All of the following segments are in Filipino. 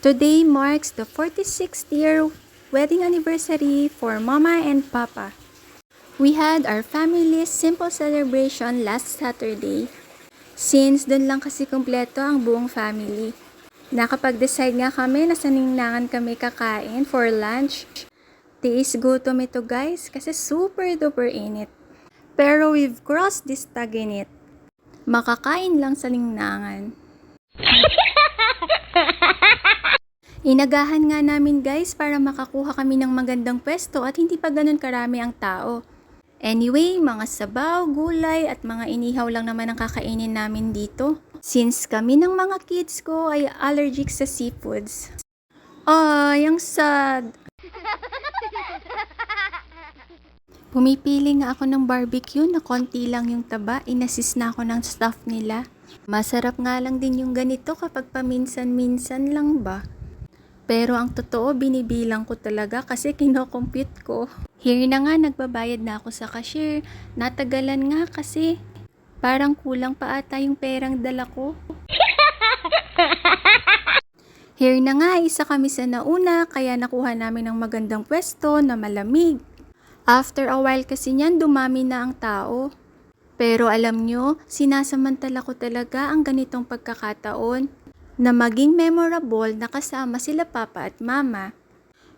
Today marks the 46th year wedding anniversary for Mama and Papa. We had our family's simple celebration last Saturday. Since dun lang kasi kumpleto ang buong family. Nakapag-decide nga kami na sa Ninangan kami kakain for lunch. Tiis gutom ito guys kasi super duper init. Pero we've crossed this taginit. Makakain lang sa Ninangan. Inagahan nga namin guys para makakuha kami ng magandang pwesto at hindi pa ganun karami ang tao. Anyway, mga sabaw, gulay at mga inihaw lang naman ang kakainin namin dito. Since kami ng mga kids ko ay allergic sa seafoods. Ay, ang sad. Pumipili nga ako ng barbecue na konti lang yung taba, inassist na ako ng staff nila. Masarap nga lang din yung ganito kapag paminsan-minsan lang ba. Pero ang totoo, binibilang ko talaga kasi kinocompute ko. Here na nga, nagbabayad na ako sa cashier. Natagalan nga kasi parang kulang pa ata yung perang dala ko. Here na nga, isa kami sa nauna kaya nakuha namin ng magandang pwesto na malamig. After a while kasi niyan, dumami na ang tao. Pero alam nyo, sinasamantala ko talaga ang ganitong pagkakataon na maging memorable na kasama sila Papa at Mama.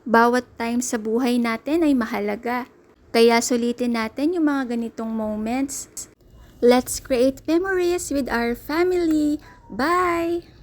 Bawat time sa buhay natin ay mahalaga. Kaya sulitin natin yung mga ganitong moments. Let's create memories with our family. Bye!